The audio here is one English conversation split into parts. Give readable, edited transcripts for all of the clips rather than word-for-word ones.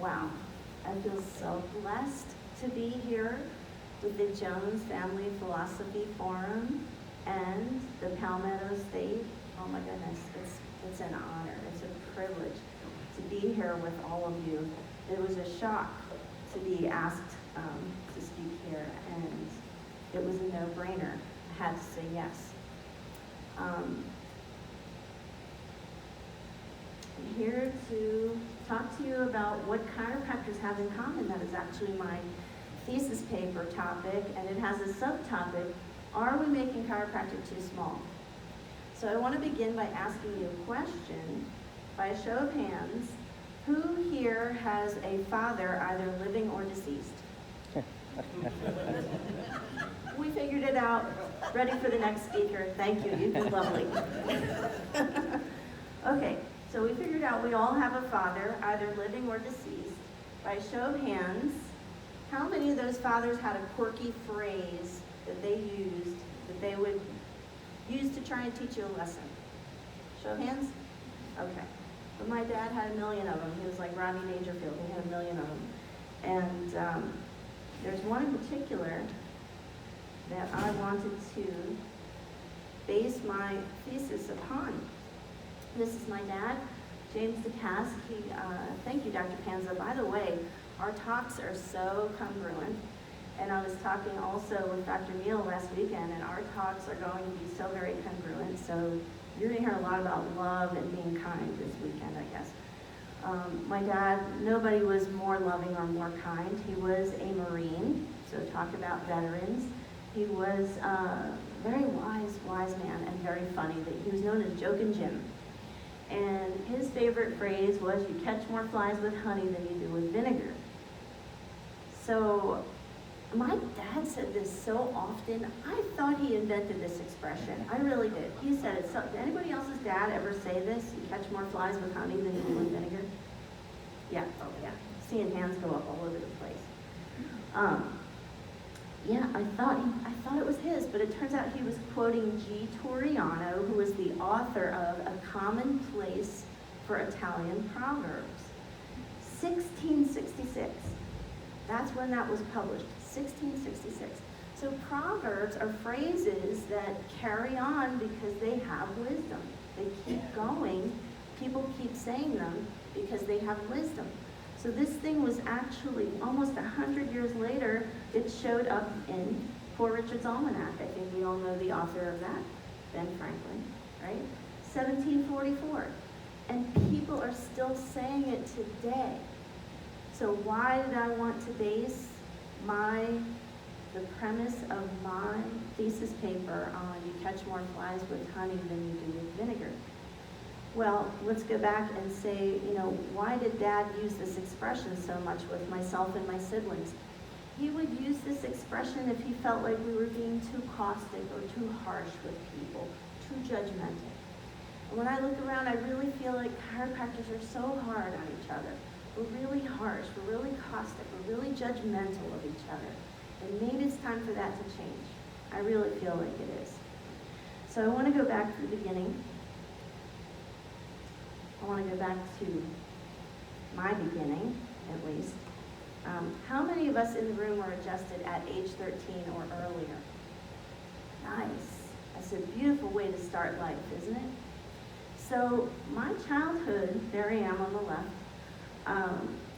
Wow, I feel so blessed to be here with the Jones Family Philosophy Forum and the Palmetto State. Oh my goodness, it's an honor, it's a privilege to be here with all of you. It was a shock to be asked to speak here, and it was a no-brainer. I had to say yes. I'm here to talk to you about what chiropractors have in common. That is actually my thesis paper topic, and it has a subtopic, Are we making chiropractic too small? So I want to begin by asking you a question. By a show of hands, who here has a father either living or deceased? We figured it out. Ready for the next speaker. Thank you. You've been lovely. Okay, so we figured out we all have a father, either living or deceased. By a show of hands, how many of those fathers had a quirky phrase that they used, that they would use to try and teach you a lesson? Show of hands? Okay. But my dad had a million of them. He was like Rodney Dangerfield. He had a million of them. And there's one in particular that I wanted to base my thesis upon. This is my dad, James DeCass. Thank you, Dr. Panza. By the way, our talks are so congruent. And I was talking also with Dr. Neal last weekend, and our talks are going to be so very congruent. So you're going to hear a lot about love and being kind this weekend, I guess. My dad, nobody was more loving or more kind. He was a Marine, so talk about veterans. He was a very wise man, and very funny. He was known as Jokin' Jim. And his favorite phrase was, you catch more flies with honey than you do with vinegar. So my dad said this so often, I thought he invented this expression. I really did. He said it. So, did anybody else's dad ever say this? You catch more flies with honey than you do with vinegar? Yeah, oh yeah. Seeing hands go up all over the place. Yeah, I thought it was his, but it turns out he was quoting G. Toriano, who was the author of A Commonplace for Italian Proverbs. 1666. That's when that was published, 1666. So proverbs are phrases that carry on because they have wisdom. They keep going. People keep saying them because they have wisdom. So this thing was actually almost 100 years later, it showed up in Poor Richard's Almanac. I think we all know the author of that, Ben Franklin, right? 1744. And people are still saying it today. So why did I want to base the premise of my thesis paper on you catch more flies with honey than you do with vinegar? Well, let's go back and say, why did Dad use this expression so much with myself and my siblings? He would use this expression if he felt like we were being too caustic or too harsh with people, too judgmental. And when I look around, I really feel like chiropractors are so hard on each other. We're really harsh, we're really caustic, we're really judgmental of each other. And maybe it's time for that to change. I really feel like it is. So I want to go back to the beginning. I want to go back to my beginning, at least. How many of us in the room were adjusted at age 13 or earlier? Nice. That's a beautiful way to start life, isn't it? So my childhood, there I am on the left,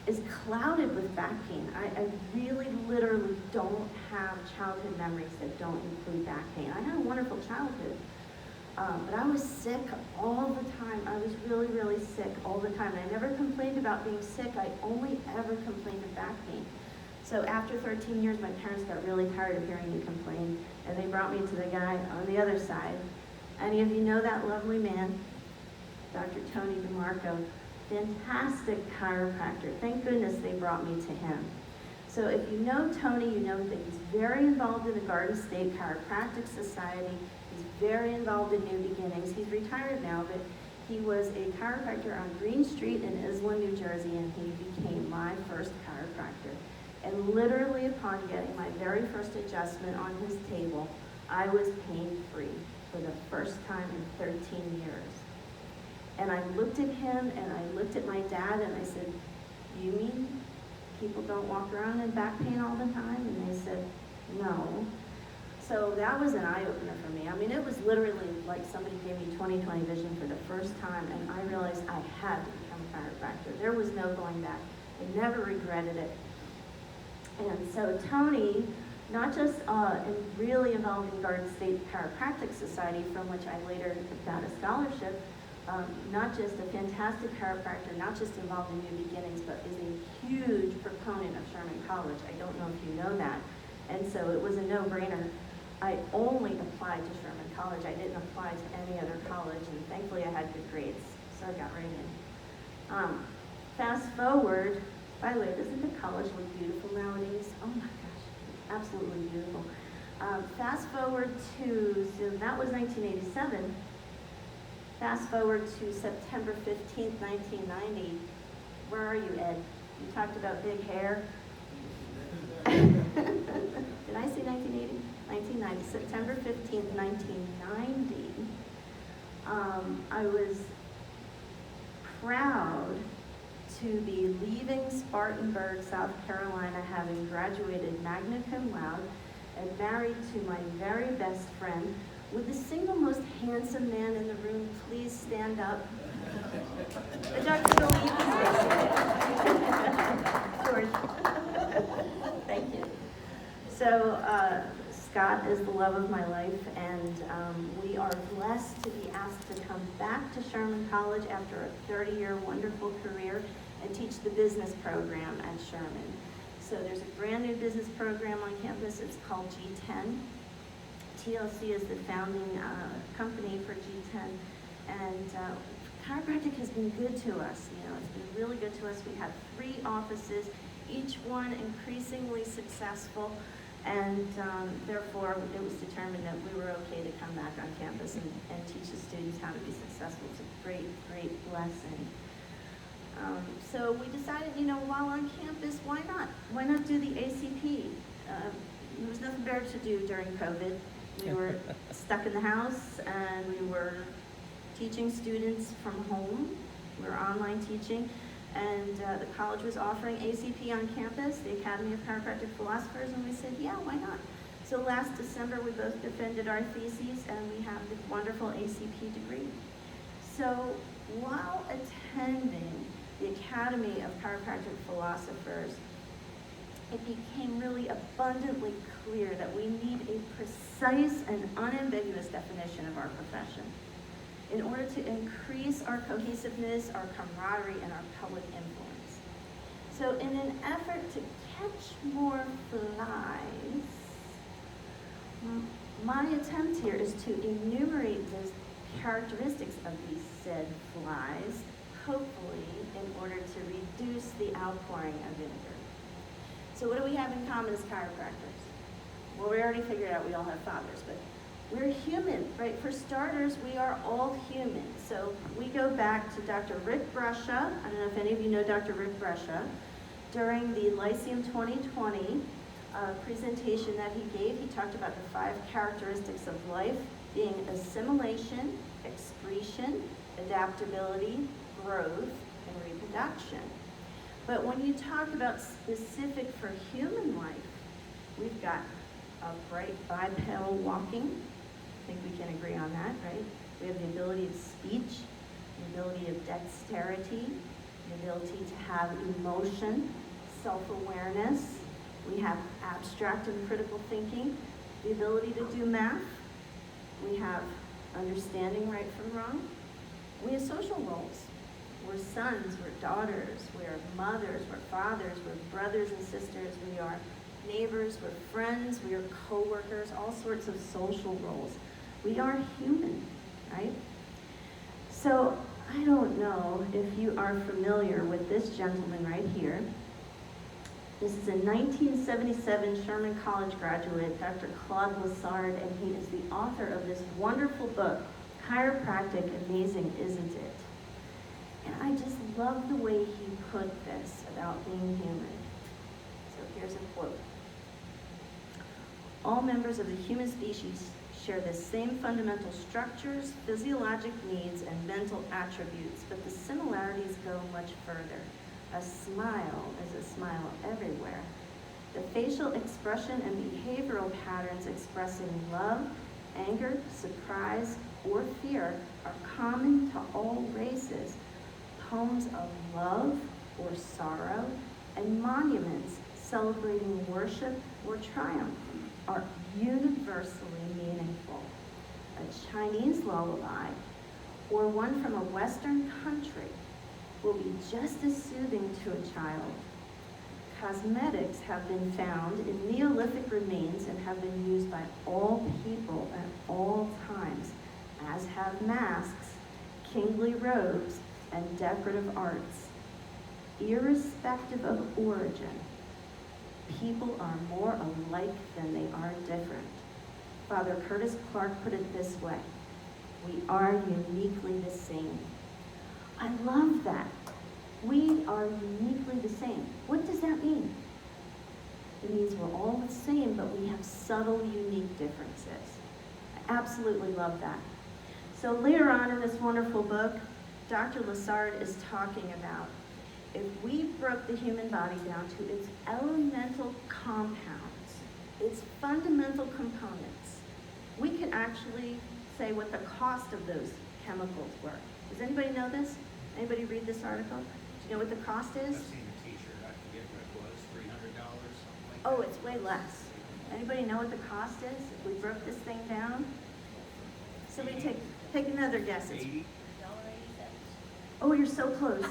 is clouded with back pain. I really, literally don't have childhood memories that don't include back pain. I had a wonderful childhood. But I was sick all the time. I was really, really sick all the time. And I never complained about being sick. I only ever complained of back pain. So after 13 years, my parents got really tired of hearing me complain, and they brought me to the guy on the other side. Any of you know that lovely man? Dr. Tony DeMarco. Fantastic chiropractor. Thank goodness they brought me to him. So if you know Tony, you know that he's very involved in the Garden State Chiropractic Society. He's very involved in New Beginnings. He's retired now, but he was a chiropractor on Green Street in Island, New Jersey, and he became my first chiropractor. And literally upon getting my very first adjustment on his table, I was pain-free for the first time in 13 years. And I looked at him and I looked at my dad and I said, "Do you mean people don't walk around in back pain all the time?" And they said, "No." So that was an eye-opener for me. I mean, it was literally like somebody gave me 20/20 vision for the first time, and I realized I had to become a chiropractor. There was no going back. I never regretted it. And so Tony, not just really involved in Garden State Chiropractic Society, from which I later got a scholarship, not just a fantastic chiropractor, not just involved in New Beginnings, but is a huge proponent of Sherman College. I don't know if you know that. And so it was a no-brainer. I only applied to Sherman College. I didn't apply to any other college, and thankfully I had good grades, so I got right in. Fast forward, by the way, doesn't the college look beautiful nowadays? Oh my gosh, it's absolutely beautiful. Fast forward to, so that was 1987. Fast forward to September 15th, 1990. Where are you, Ed? You talked about big hair. Did I say 1980? 1990, September 15th, 1990. I was proud to be leaving Spartanburg, South Carolina, having graduated magna cum laude and married to my very best friend. Would the single most handsome man in the room please stand up? Dr. George. Thank you. So Scott is the love of my life, and we are blessed to be asked to come back to Sherman College after a 30-year wonderful career and teach the business program at Sherman. So there's a brand new business program on campus. It's called G10. TLC is the founding company for G10, and chiropractic has been good to us. You know, it's been really good to us. We have 3 offices, each one increasingly successful, and therefore it was determined that we were okay to come back on campus and teach the students how to be successful. It's a great, great blessing. So we decided, you know, while on campus, why not? Why not do the ACP? There was nothing better to do during COVID. We were stuck in the house, and we were teaching students from home. We were online teaching, and the college was offering ACP on campus, the Academy of Chiropractic Philosophers, and we said, yeah, why not? So last December, we both defended our theses, and we have the wonderful ACP degree. So while attending the Academy of Chiropractic Philosophers, it became really abundantly clear that we need a precise and unambiguous definition of our profession in order to increase our cohesiveness, our camaraderie, and our public influence. So in an effort to catch more flies, my attempt here is to enumerate the characteristics of these said flies, hopefully in order to reduce the outpouring of vinegar. So what do we have in common as chiropractors? Well, we already figured out we all have fathers, but we're human, right? For starters, we are all human. So we go back to Dr. Rick Brescia. I don't know if any of you know Dr. Rick Brescia. During the Lyceum 2020 presentation that he gave, he talked about the 5 characteristics of life being assimilation, excretion, adaptability, growth, and reproduction. But when you talk about specific for human life, we've got upright bipedal walking. I think we can agree on that, right? We have the ability of speech, the ability of dexterity, the ability to have emotion, self-awareness. We have abstract and critical thinking, the ability to do math. We have understanding right from wrong. We have social roles. We're sons, we're daughters, we're mothers, we're fathers, we're brothers and sisters, we are neighbors, we're friends, we are co-workers, all sorts of social roles. We are human, right? So I don't know if you are familiar with this gentleman right here. This is a 1977 Sherman College graduate, Dr. Claude Lessard, and he is the author of this wonderful book, Chiropractic, Amazing, Isn't It? And I just love the way he put this about being human. So here's a quote. All members of the human species share the same fundamental structures, physiologic needs, and mental attributes, but the similarities go much further. A smile is a smile everywhere. The facial expression and behavioral patterns expressing love, anger, surprise, or fear are common to all races. Poems of love or sorrow and monuments celebrating worship or triumph are universally meaningful. A Chinese lullaby or one from a Western country will be just as soothing to a child. Cosmetics have been found in Neolithic remains and have been used by all people at all times, as have masks, kingly robes, and decorative arts. Irrespective of origin, people are more alike than they are different. Father Curtis Clark put it this way: we are uniquely the same. I love that. We are uniquely the same. What does that mean? It means we're all the same, but we have subtle, unique differences. I absolutely love that. So later on in this wonderful book, Dr. Lessard is talking about if we broke the human body down to its elemental compounds, its fundamental components, we could actually say what the cost of those chemicals were. Does anybody know this? Anybody read this article? Do you know what the cost is? I've seen a t-shirt, I forget what it was, $300, something like that. Oh, it's way less. Anybody know what the cost is if we broke this thing down? Somebody take another guess. It's, $80? oh, you're so close.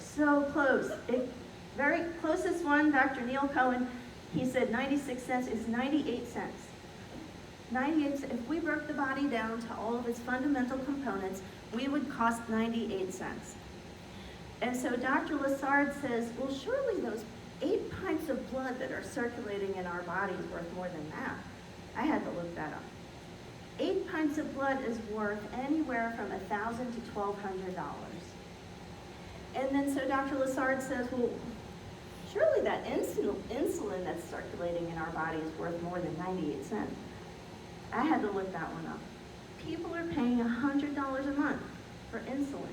So close. Very closest one, Dr. Neil Cohen, he said 96 cents is 98 cents. 98 cents. If we broke the body down to all of its fundamental components, we would cost 98 cents. And so Dr. Lessard says, well, surely those 8 pints of blood that are circulating in our body is worth more than that. I had to look that up. 8 pints of blood is worth anywhere from $1,000 to $1,200. And then so Dr. Lessard says, well, surely that insulin that's circulating in our body is worth more than 98 cents. I had to look that one up. People are paying $100 a month for insulin.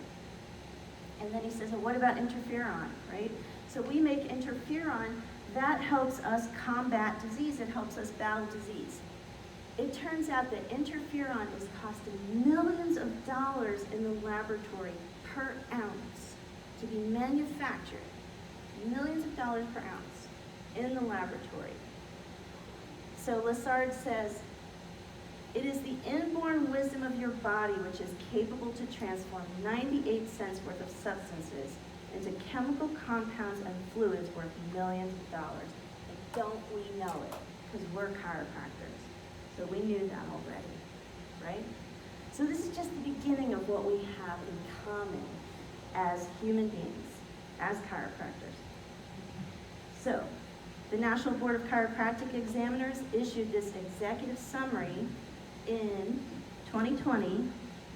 And then he says, well, what about interferon, right? So we make interferon, that helps us combat disease, it helps us battle disease. It turns out that interferon is costing millions of dollars in the laboratory per ounce to be manufactured. Millions of dollars per ounce in the laboratory. So Lessard says, it is the inborn wisdom of your body which is capable to transform 98 cents worth of substances into chemical compounds and fluids worth millions of dollars. And don't we know it? Because we're chiropractors. So we knew that already, right? So this is just the beginning of what we have in common as human beings, as chiropractors. So, the National Board of Chiropractic Examiners issued this executive summary in 2020,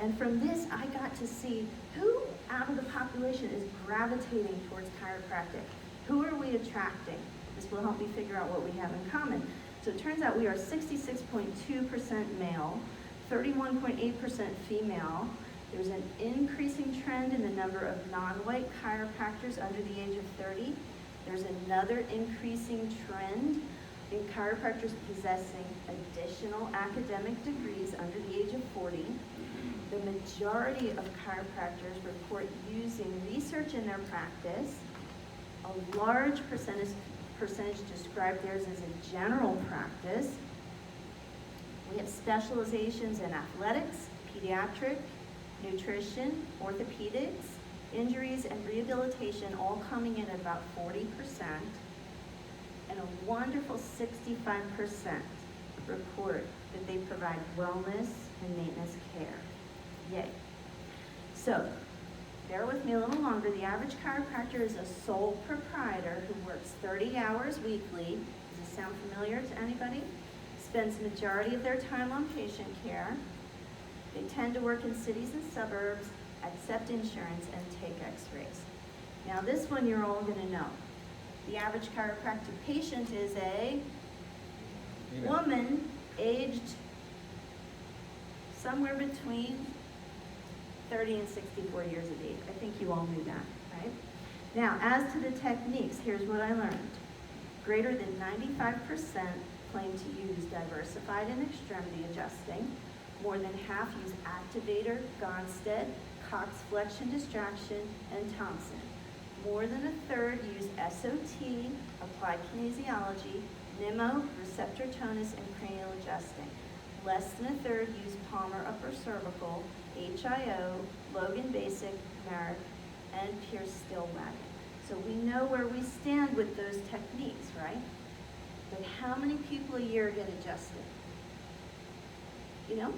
and from this I got to see who out of the population is gravitating towards chiropractic. Who are we attracting? This will help me figure out what we have in common. So it turns out we are 66.2% male, 31.8% female. There's an increasing trend in the number of non-white chiropractors under the age of 30. There's another increasing trend in chiropractors possessing additional academic degrees under the age of 40. The majority of chiropractors report using research in their practice. A large percentage describe theirs as a general practice. We have specializations in athletics, pediatric, nutrition, orthopedics, injuries, and rehabilitation, all coming in at about 40%, and a wonderful 65% report that they provide wellness and maintenance care. Yay. So, bear with me a little longer. The average chiropractor is a sole proprietor who works 30 hours weekly. Does this sound familiar to anybody? Spends the majority of their time on patient care. They tend to work in cities and suburbs, accept insurance, and take x-rays. Now this one you're all going to know. The average chiropractic patient is a woman aged somewhere between 30 and 64 years of age. I think you all knew that, right? Now, as to the techniques, here's what I learned. Greater than 95% claim to use diversified and extremity adjusting. More than half use activator, Gonstead, Cox flexion distraction, and Thompson. More than a third use SOT, applied kinesiology, NIMO, receptor tonus, and cranial adjusting. Less than a third use Palmer upper cervical, HIO, Logan basic, Merrick, and Pierce still wagon. So we know where we stand with those techniques, right? But how many people a year get adjusted? You know?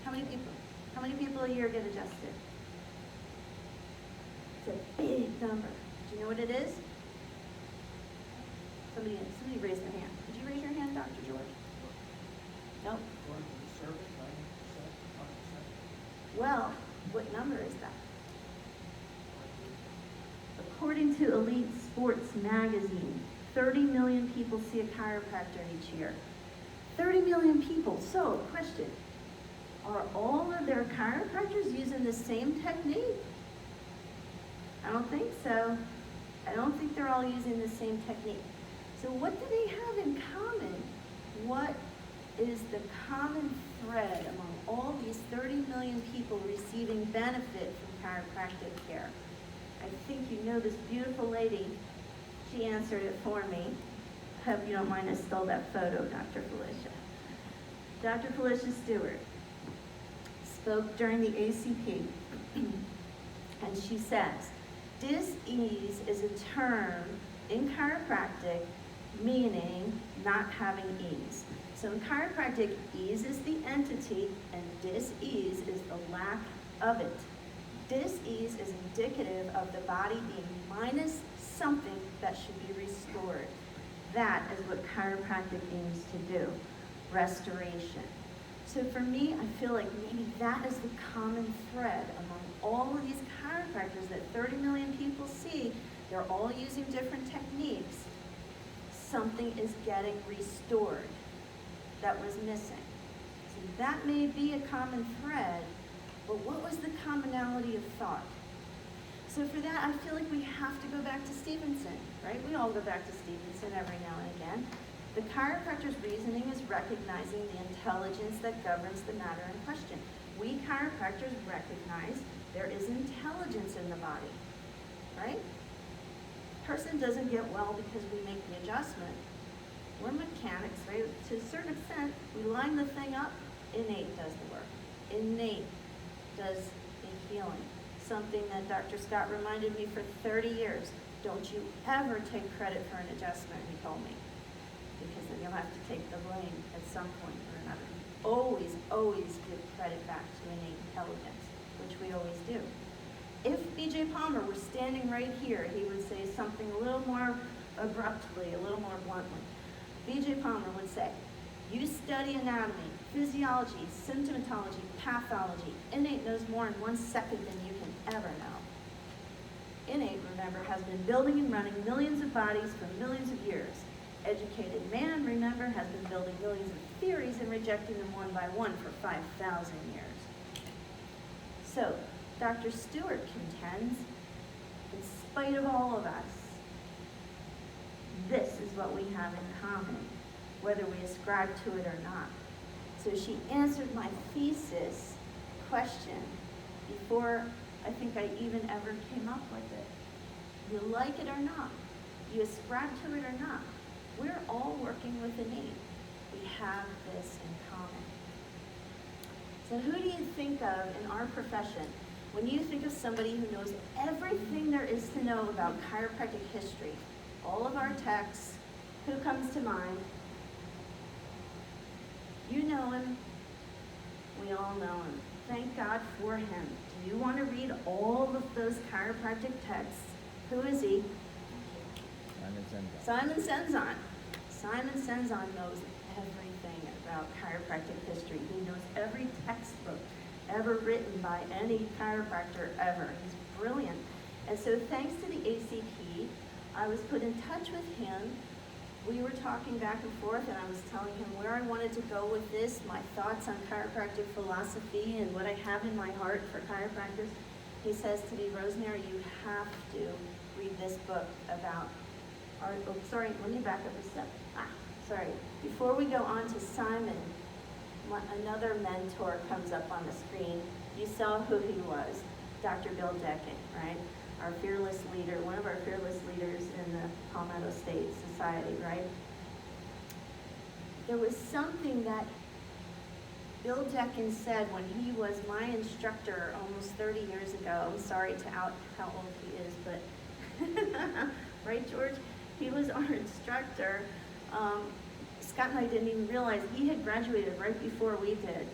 How many people? How many people a year get adjusted? It's a big number. Do you know what it is? Somebody raised their hand. Did you raise your hand, Dr. George? No? According to the survey, 90%, 5%. Well, what number is that? According to Elite Sports Magazine, 30 million people see a chiropractor each year. 30 million people. So, question, are all of their chiropractors using the same technique? I don't think so. I don't think they're all using the same technique. So what do they have in common? What is the common thread among all these 30 million people receiving benefit from chiropractic care? I think you know this beautiful lady. She answered it for me. Hope you don't mind I stole that photo, Dr. Felicia. Dr. Felicia Stewart spoke during the ACP, and she says, dis-ease is a term in chiropractic meaning not having ease. So in chiropractic, ease is the entity and dis-ease is the lack of it. Dis-ease is indicative of the body being minus something that should be restored. That is what chiropractic aims to do, restoration. So for me, I feel like maybe that is the common thread among all of these chiropractors that 30 million people see. They're all using different techniques. Something is getting restored that was missing. So that may be a common thread, but what was the commonality of thought? So for that, I feel like we have to go back to Stevenson, right? We all go back to Stevenson every now and again. The chiropractor's reasoning is recognizing the intelligence that governs the matter in question. We chiropractors recognize there is intelligence in the body, right? Person doesn't get well because we make the adjustment. We're mechanics, right? To a certain extent, we line the thing up, innate does the work. Innate does the healing. Something that Dr. Scott reminded me for 30 years. Don't you ever take credit for an adjustment, he told me. Because then you'll have to take the blame at some point or another. Always, always give credit back to innate intelligence, which we always do. If B.J. Palmer were standing right here, he would say something a little more abruptly, a little more bluntly. B.J. Palmer would say, you study anatomy, physiology, symptomatology, pathology. Innate knows more in 1 second than you can ever know. Innate, remember, has been building and running millions of bodies for millions of years. Educated man, remember, has been building millions of theories and rejecting them one by one for 5,000 years. So, Dr. Stewart contends, in spite of all of us, this is what we have in common, whether we ascribe to it or not. So she answered my thesis question before I think I even ever came up with it. You like it or not, you ascribe to it or not, we're all working with innate. We have this in common. So who do you think of in our profession when you think of somebody who knows everything there is to know about chiropractic history? All of our texts, who comes to mind? You know him. We all know him. Thank God for him. Do you want to read all of those chiropractic texts? Who is he? Simon Senzon. Simon Senzon knows everything about chiropractic history. He knows every textbook ever written by any chiropractor ever. He's brilliant. And so thanks to the ACP, I was put in touch with him we were talking back and forth, and I was telling him where I wanted to go with this, my thoughts on chiropractic philosophy and what I have in my heart for chiropractors. He says to me, Rosemary, you have to read this book about let me back up a step. Before we go on to Simon, another mentor comes up on the screen. You saw who he was, Dr. Bill Decken, right? Our fearless leader, one of our fearless leaders in the Palmetto State Society, right? There was something that Bill Decken said when he was my instructor almost 30 years ago. I'm sorry to out how old he is, but right, George? He was our instructor. Scott and I didn't even realize he had graduated right before we did.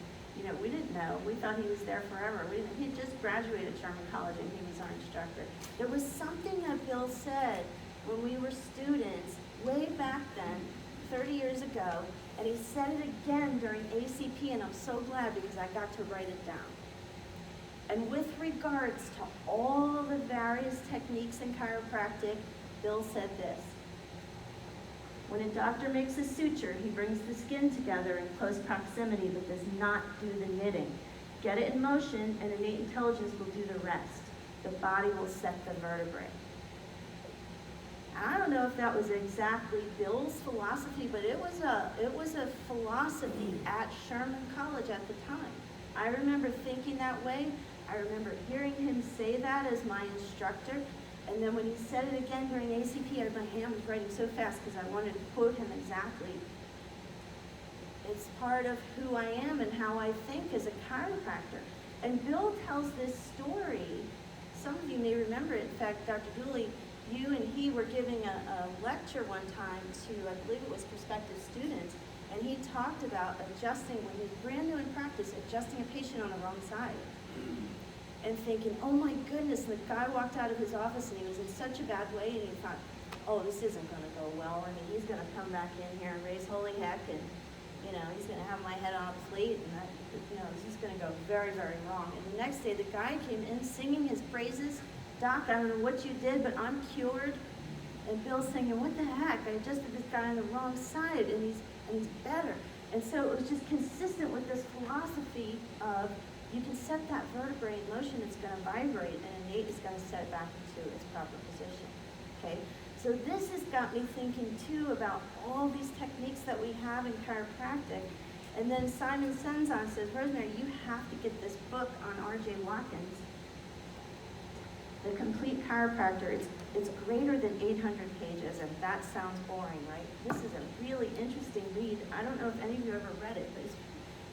We didn't know. We thought he was there forever. He just graduated Sherman College and he was our instructor. There was something that Bill said when we were students way back then, 30 years ago, and he said it again during ACP, and I'm so glad because I got to write it down. And with regards to all the various techniques in chiropractic, Bill said this: when a doctor makes a suture, he brings the skin together in close proximity but does not do the knitting. Get it in motion and innate intelligence will do the rest. The body will set the vertebrae. I don't know if that was exactly Bill's philosophy, but it was a philosophy at Sherman College at the time. I remember thinking that way. I remember hearing him say that as my instructor. And then when he said it again during ACP, my hand was writing so fast because I wanted to quote him exactly. It's part of who I am and how I think as a chiropractor. And Bill tells this story. Some of you may remember it. In fact, Dr. Dooley, you and he were giving a lecture one time to, I believe it was prospective students, and he talked about adjusting, when he was brand new in practice, adjusting a patient on the wrong side. And thinking, oh my goodness, the guy walked out of his office and he was in such a bad way, and he thought, oh, this isn't going to go well. I mean, he's going to come back in here and raise holy heck, and he's going to have my head on a plate, and this is going to go very, very wrong. And the next day, the guy came in singing his praises. Doc, I don't know what you did, but I'm cured. And Bill's thinking, what the heck? I adjusted this guy on the wrong side, and he's better. And so it was just consistent with this philosophy of, you can set that vertebrae in motion, it's going to vibrate, and innate is going to set it back into its proper position. Okay? So this has got me thinking, too, about all these techniques that we have in chiropractic. And then Simon Senzon says, Rosemary, you have to get this book on R.J. Watkins, The Complete Chiropractor. It's greater than 800 pages, and that sounds boring, right? This is a really interesting read. I don't know if any of you ever read it, but it's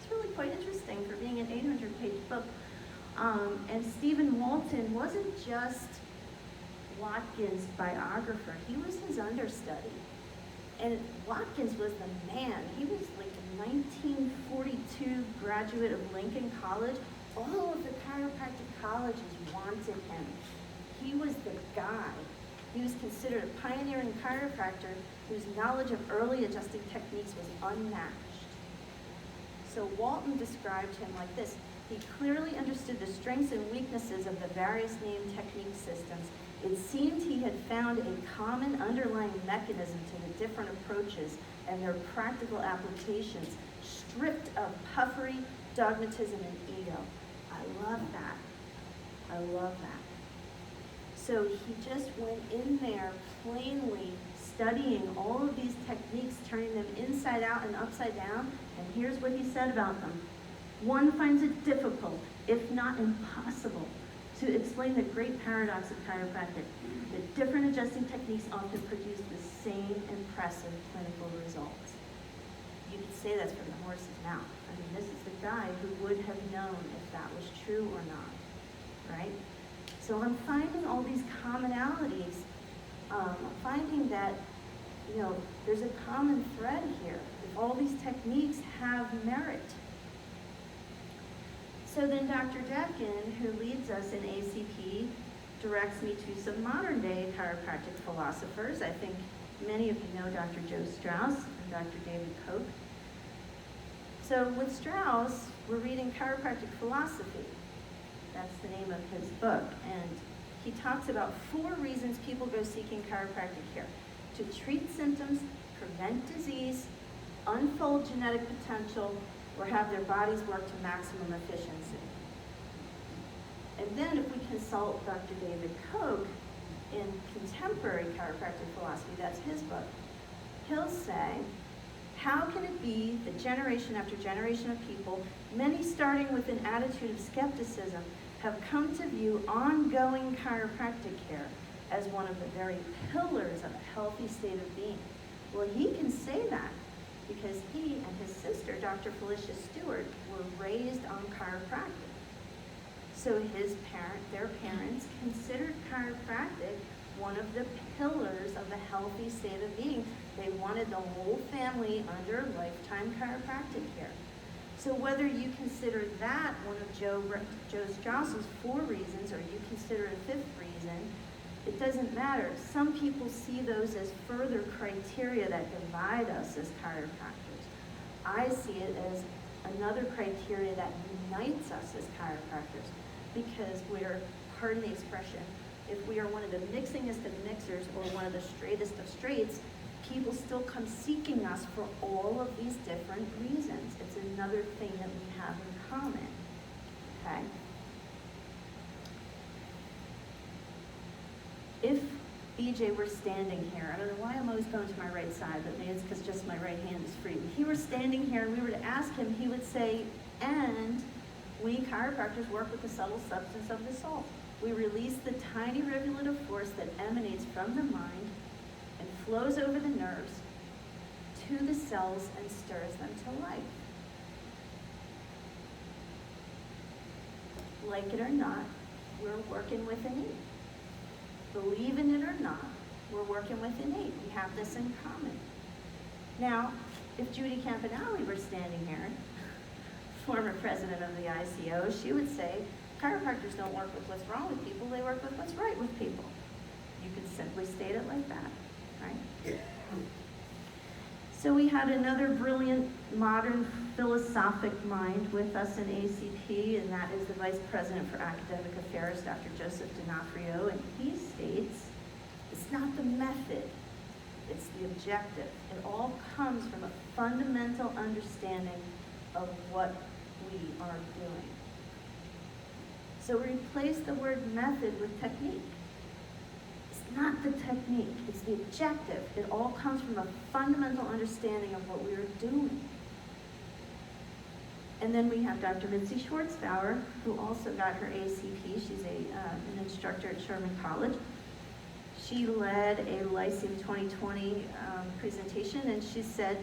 really quite interesting for being an 800-page book. And Stephen Walton wasn't just Watkins' biographer, he was his understudy. And Watkins was the man. He was like a 1942 graduate of Lincoln College. All of the chiropractic colleges wanted him. He was the guy. He was considered a pioneering chiropractor whose knowledge of early adjusting techniques was unmatched. So Walton described him like this: he clearly understood the strengths and weaknesses of the various named technique systems. It seemed he had found a common underlying mechanism to the different approaches and their practical applications, stripped of puffery, dogmatism, and ego. I love that. I love that. So he just went in there plainly studying all of these techniques, turning them inside out and upside down, and here's what he said about them. One finds it difficult, if not impossible, to explain the great paradox of chiropractic. The different adjusting techniques often produce the same impressive clinical results. You could say that's from the horse's mouth. I mean, this is the guy who would have known if that was true or not, right? So I'm finding all these commonalities. I'm finding that, there's a common thread here. If all these techniques have merit. So then Dr. Decken, who leads us in ACP, directs me to some modern day chiropractic philosophers. I think many of you know Dr. Joe Strauss and Dr. David Koch. So with Strauss, we're reading Chiropractic Philosophy. That's the name of his book. And he talks about 4 reasons people go seeking chiropractic care: to treat symptoms, prevent disease, unfold genetic potential, or have their bodies work to maximum efficiency. And then if we consult Dr. David Koch in Contemporary Chiropractic Philosophy, that's his book, he'll say, how can it be that generation after generation of people, many starting with an attitude of skepticism, have come to view ongoing chiropractic care as one of the very pillars of a healthy state of being? Well, he can say that because he and his sister, Dr. Felicia Stewart, were raised on chiropractic. So their parents considered chiropractic one of the pillars of a healthy state of being. They wanted the whole family under lifetime chiropractic care. So whether you consider that one of Joe Strauss's 4 reasons, or you consider a 5th reason, it doesn't matter. Some people see those as further criteria that divide us as chiropractors. I see it as another criteria that unites us as chiropractors, because we're, pardon the expression, if we are one of the mixingest of mixers or one of the straightest of straights, people still come seeking us for all of these different reasons. It's another thing that we have in common, okay? If BJ were standing here, I don't know why I'm always going to my right side, but maybe it's because just my right hand is free. If he were standing here and we were to ask him, he would say, and we chiropractors work with the subtle substance of the soul. We release the tiny rivulet of force that emanates from the mind and flows over the nerves to the cells and stirs them to life. Like it or not, we're working with innate. Believe in it or not, we're working with innate. We have this in common. Now, if Judy Campanelli were standing here, former president of the ICO, she would say, chiropractors don't work with what's wrong with people, they work with what's right with people. You could simply state it like that, right? So we had another brilliant modern philosophic mind with us in ACP, and that is the Vice President for Academic Affairs, Dr. Joseph D'Onofrio, and he states, it's not the method, it's the objective. It all comes from a fundamental understanding of what we are doing. So replace the word method with technique. It's not the technique, it's the objective. It all comes from a fundamental understanding of what we are doing. And then we have Dr. Mitzi Schwartzbauer, who also got her ACP. She's an instructor at Sherman College. She led a Lyceum 2020 presentation, and she said,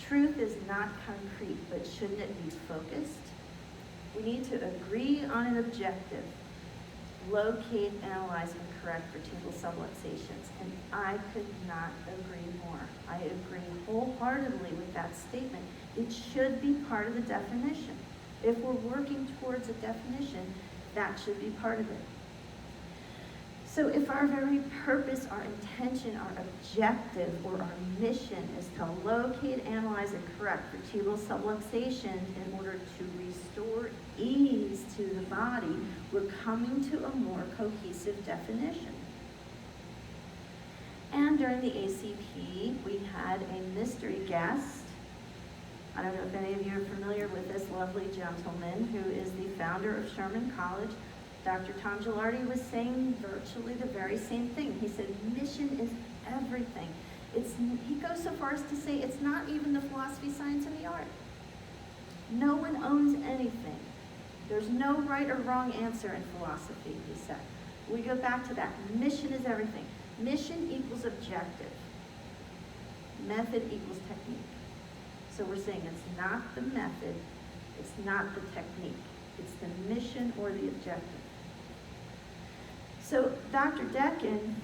truth is not concrete, but shouldn't it be focused? We need to agree on an objective, locate, analyze, and correct vertebral subluxations. And I could not agree more. I agree wholeheartedly with that statement. It should be part of the definition. If we're working towards a definition, that should be part of it. So if our very purpose, our intention, our objective, or our mission is to locate, analyze, and correct vertebral subluxation in order to restore ease to the body, we're coming to a more cohesive definition. And during the ACP, we had a mystery guest. I don't know if any of you are familiar with this lovely gentleman who is the founder of Sherman College. Dr. Tom Gilardi was saying virtually the very same thing. He said, mission is everything. He goes so far as to say it's not even the philosophy, science, and the art. No one owns anything. There's no right or wrong answer in philosophy, he said. We go back to that. Mission is everything. Mission equals objective. Method equals technique. So we're saying it's not the method, it's not the technique. It's the mission or the objective. So Dr. Decken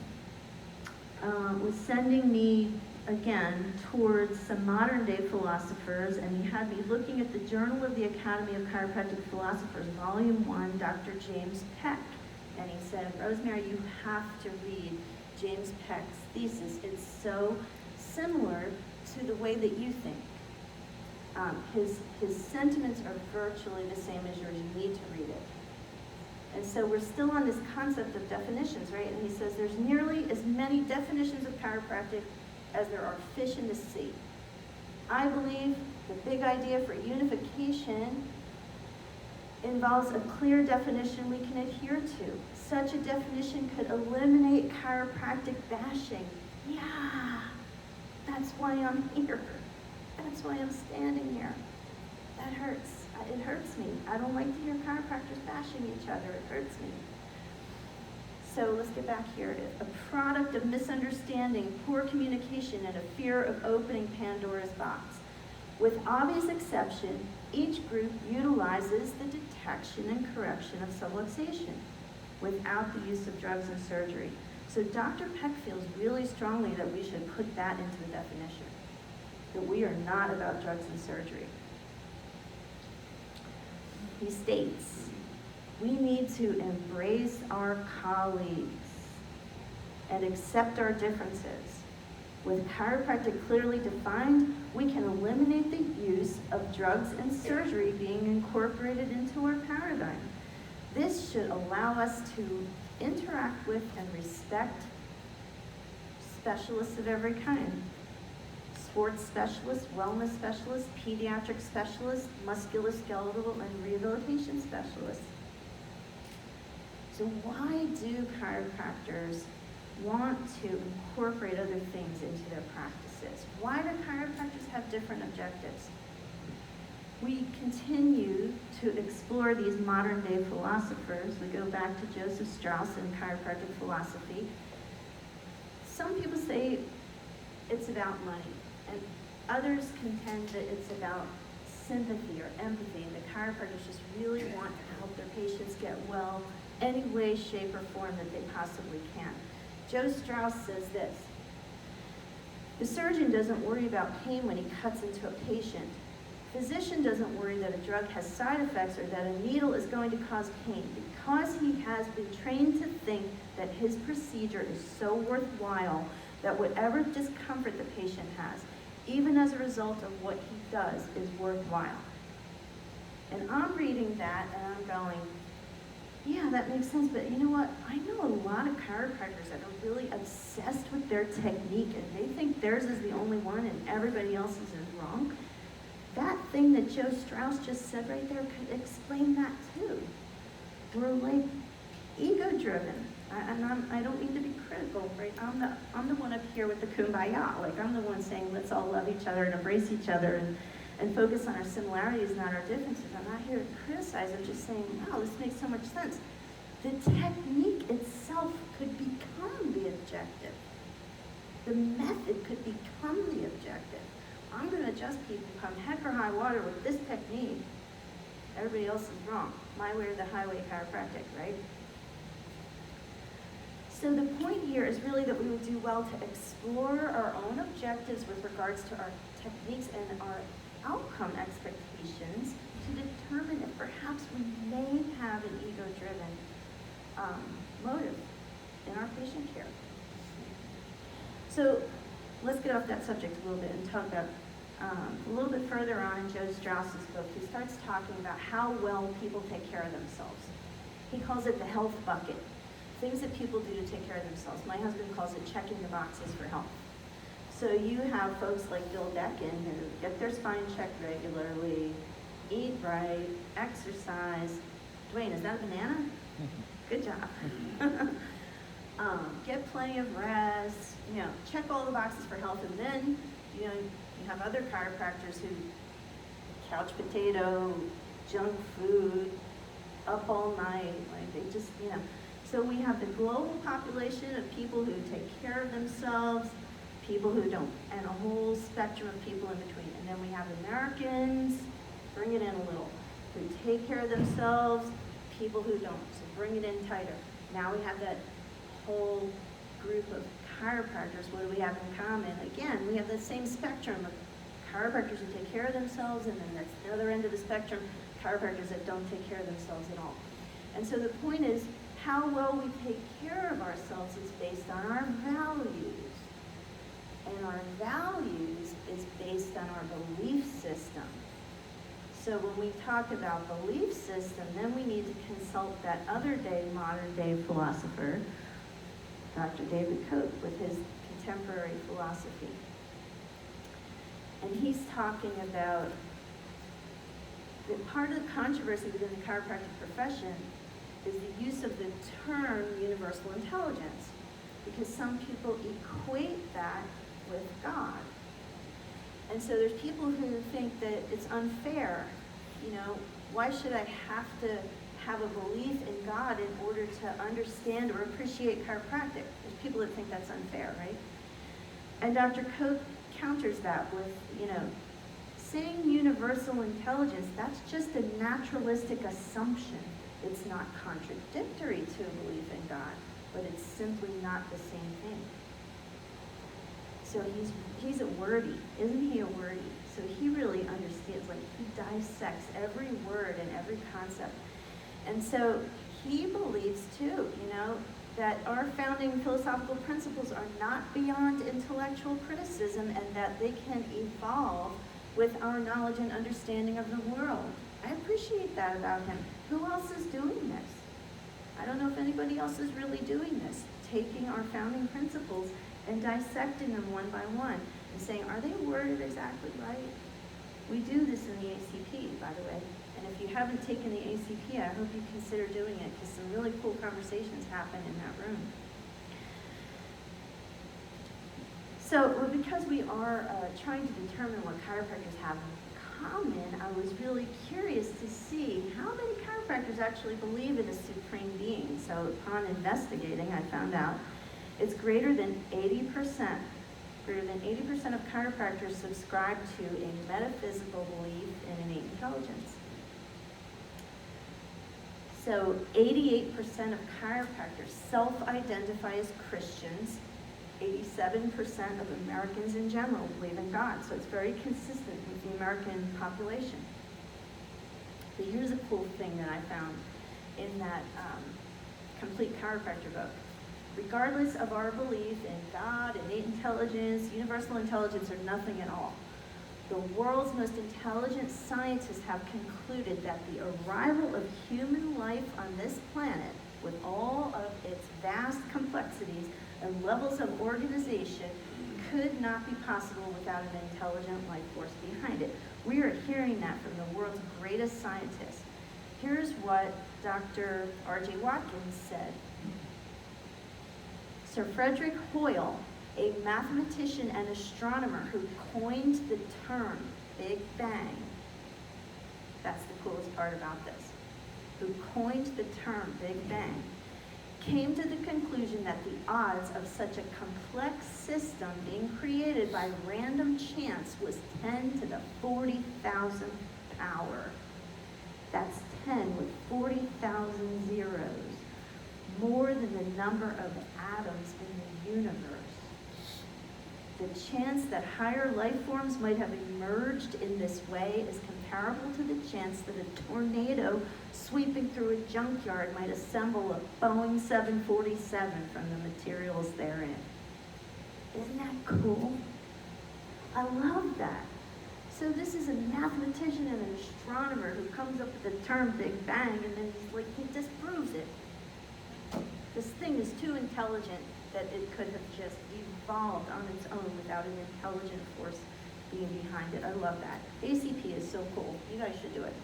was sending me, again, towards some modern day philosophers, and he had me looking at the Journal of the Academy of Chiropractic Philosophers, Volume 1, Dr. James Peck. And he said, Rosemary, you have to read James Peck's Thesis. It's so similar to the way that you think. His sentiments are virtually the same as yours. You need to read it. And so we're still on this concept of definitions, right? And he says there's nearly as many definitions of chiropractic as there are fish in the sea. I believe the big idea for unification involves a clear definition we can adhere to. Such a definition could eliminate chiropractic bashing. Yeah, that's why I'm here. That's why I'm standing here. That hurts. It hurts me. I don't like to hear chiropractors bashing each other. It hurts me. So let's get back here. A product of misunderstanding, poor communication, and a fear of opening Pandora's box. With obvious exception, each group utilizes the detection and correction of subluxation without the use of drugs and surgery. So Dr. Peck feels really strongly that we should put that into the definition, that we are not about drugs and surgery. He states, we need to embrace our colleagues and accept our differences. With chiropractic clearly defined, we can eliminate the use of drugs and surgery being incorporated into our paradigm. This should allow us to interact with and respect specialists of every kind. Sports specialists, wellness specialists, pediatric specialists, musculoskeletal and rehabilitation specialists. So why do chiropractors want to incorporate other things into their practices? Why do chiropractors have different objectives? We continue to explore these modern day philosophers. We go back to Joseph Strauss and chiropractic philosophy. Some people say it's about money, and others contend that it's about sympathy or empathy, and the chiropractors just really want to help their patients get well any way, shape, or form that they possibly can. Joe Strauss says this: the surgeon doesn't worry about pain when he cuts into a patient. Physician doesn't worry that a drug has side effects or that a needle is going to cause pain because he has been trained to think that his procedure is so worthwhile that whatever discomfort the patient has, even as a result of what he does, is worthwhile. And I'm reading that and I'm going, yeah, that makes sense, but you know what? I know a lot of chiropractors that are really obsessed with their technique and they think theirs is the only one and everybody else's is wrong. That thing that Joe Strauss just said right there could explain that too. We're like ego-driven. I don't mean to be critical, right? I'm the one up here with the kumbaya. Like, I'm the one saying, let's all love each other and embrace each other and focus on our similarities, not our differences. I'm not here to criticize. I'm just saying, wow, this makes so much sense. The technique itself could become the objective. The method could become the objective. I'm going to adjust people come heck or high water with this technique. Everybody else is wrong. My way or the highway chiropractic, right? So the point here is really that we would do well to explore our own objectives with regards to our techniques and our outcome expectations to determine if perhaps we may have an ego-driven motive in our patient care. So let's get off that subject a little bit and talk about a little bit further on in Joe Strauss's book. He starts talking about how well people take care of themselves. He calls it the health bucket. Things that people do to take care of themselves. My husband calls it checking the boxes for health. So you have folks like Bill Deckin who get their spine checked regularly, eat right, exercise. Dwayne, is that a banana? Good job. Get plenty of rest, check all the boxes for health, and then, you have other chiropractors who couch potato, junk food, up all night, like they just, So we have the global population of people who take care of themselves, people who don't, and a whole spectrum of people in between. And then we have Americans, bring it in a little, who take care of themselves, people who don't, so bring it in tighter. Now we have that whole group of chiropractors. What do we have in common? Again, we have the same spectrum of chiropractors who take care of themselves, and then that's the other end of the spectrum, chiropractors that don't take care of themselves at all. And so the point is, how well we take care of ourselves is based on our values. And our values is based on our belief system. So when we talk about belief system, then we need to consult that other day, modern day philosopher, Dr. David Koch, with his contemporary philosophy. And he's talking about that part of the controversy within the chiropractic profession is the use of the term universal intelligence, because some people equate that with God. And so there's people who think that it's unfair. Why should I have to have a belief in God in order to understand or appreciate chiropractic? There's people that think that's unfair, right? And Dr. Koch counters that with, saying universal intelligence, that's just a naturalistic assumption. It's not contradictory to a belief in God, but it's simply not the same thing. So he's a wordy, isn't he a wordy? So he really understands, he dissects every word and every concept. And so he believes too, that our founding philosophical principles are not beyond intellectual criticism and that they can evolve with our knowledge and understanding of the world. I appreciate that about him. Who else is doing this? I don't know if anybody else is really doing this, taking our founding principles and dissecting them one by one and saying, are they worded exactly right? We do this in the ACP, by the way. And if you haven't taken the ACP, I hope you consider doing it, because some really cool conversations happen in that room. So because we are trying to determine what chiropractors have in common, I was really curious to see how many chiropractors actually believe in a supreme being. So upon investigating, I found out it's greater than 80%. Greater than 80% of chiropractors subscribe to a metaphysical belief in innate intelligence. So 88% of chiropractors self-identify as Christians. 87% of Americans in general believe in God. So it's very consistent with the American population. But here's a cool thing that I found in that complete chiropractor book. Regardless of our belief in God, innate intelligence, universal intelligence, or nothing at all, the world's most intelligent scientists have concluded that the arrival of human life on this planet, with all of its vast complexities and levels of organization, could not be possible without an intelligent life force behind it. We are hearing that from the world's greatest scientists. Here's what Dr. R.J. Watkins said. Sir Frederick Hoyle, a mathematician and astronomer who coined the term Big Bang, that's the coolest part about this, who coined the term Big Bang, came to the conclusion that the odds of such a complex system being created by random chance was 10 to the 40,000th power. That's 10 with 40,000 zeros, more than the number of atoms in the universe. The chance that higher life forms might have emerged in this way is comparable to the chance that a tornado sweeping through a junkyard might assemble a Boeing 747 from the materials therein. Isn't that cool? I love that. So this is a mathematician and an astronomer who comes up with the term Big Bang, and then he disproves it. This thing is too intelligent that it could have just evolved on its own without an intelligent force being behind it. I love that. ACP is so cool. You guys should do it.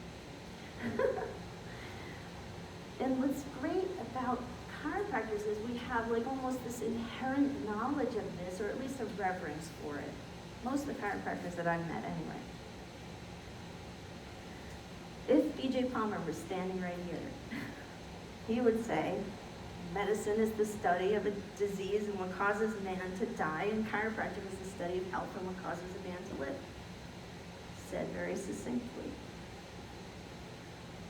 And what's great about chiropractors is we have almost this inherent knowledge of this, or at least a reverence for it. Most of the chiropractors that I've met anyway. If B.J. Palmer was standing right here, he would say, medicine is the study of a disease and what causes man to die, and chiropractic is the study of health and what causes a man to live. Said very succinctly.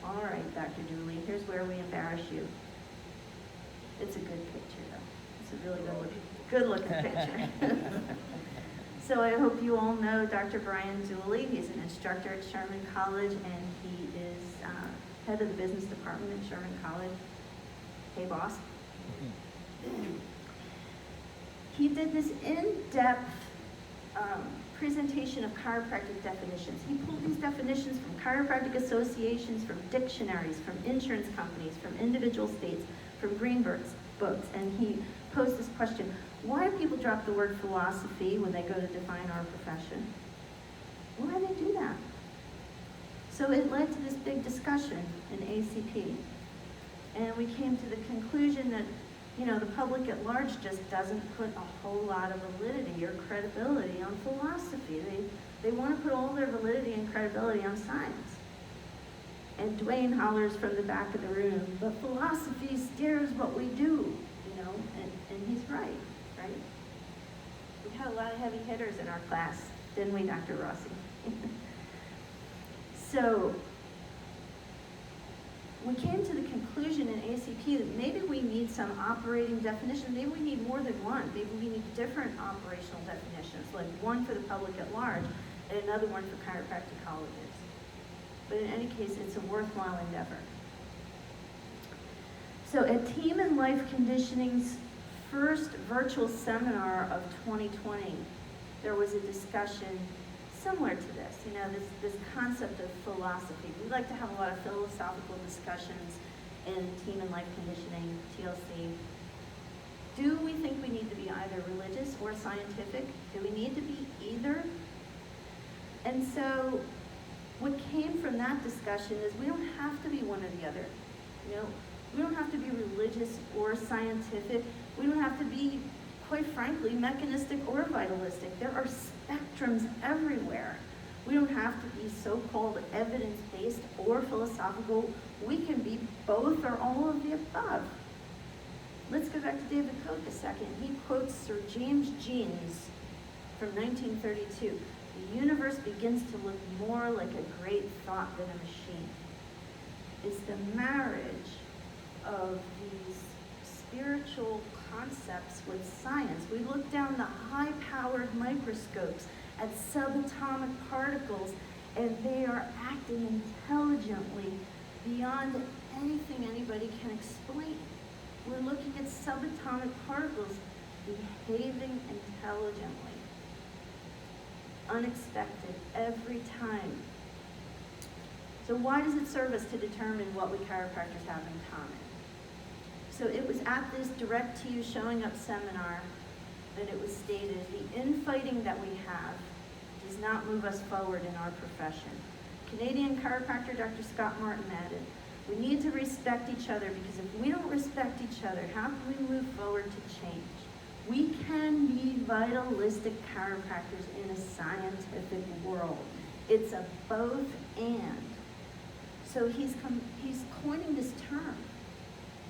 All right, Dr. Dooley, here's where we embarrass you. It's a good picture, though. It's a really good-looking picture. So I hope you all know Dr. Brian Dooley. He's an instructor at Sherman College, and he is head of the business department at Sherman College. Hey, boss. He did this in-depth presentation of chiropractic definitions. He pulled these definitions from chiropractic associations, from dictionaries, from insurance companies, from individual states, from green books, and he posed this question: why do people drop the word philosophy when they go to define our profession? Why do they do that? So it led to this big discussion in ACP. And we came to the conclusion that, the public at large just doesn't put a whole lot of validity or credibility on philosophy. They want to put all their validity and credibility on science. And Dwayne hollers from the back of the room, but philosophy steers what we do, and he's right? We had a lot of heavy hitters in our class, didn't we, Dr. Rossi? So we came to the conclusion in ACP that maybe we need some operating definition. Maybe we need more than one. Maybe we need different operational definitions, like one for the public at large and another one for chiropractic colleges. But in any case, it's a worthwhile endeavor. So at Team and Life Conditioning's first virtual seminar of 2020, there was a discussion similar to this, this concept of philosophy. We like to have a lot of philosophical discussions in Team and Life Conditioning, TLC. Do we think we need to be either religious or scientific? Do we need to be either? And so what came from that discussion is we don't have to be one or the other. We don't have to be religious or scientific. We don't have to be, quite frankly, mechanistic or vitalistic. There are spectrums everywhere. We don't have to be so-called evidence-based or philosophical. We can be both or all of the above. Let's go back to David Koch a second. He quotes Sir James Jeans from 1932. The universe begins to look more like a great thought than a machine. It's the marriage of these spiritual concepts with science. We look down the high-powered microscopes at subatomic particles, and they are acting intelligently beyond anything anybody can explain. We're looking at subatomic particles behaving intelligently. Unexpected every time. So why does it serve us to determine what we chiropractors have in common? So it was at this Direct to You Showing Up seminar that it was stated, the infighting that we have does not move us forward in our profession. Canadian chiropractor Dr. Scott Martin added, we need to respect each other, because if we don't respect each other, how can we move forward to change? We can be vitalistic chiropractors in a scientific world. It's a both and. So he's coining this term,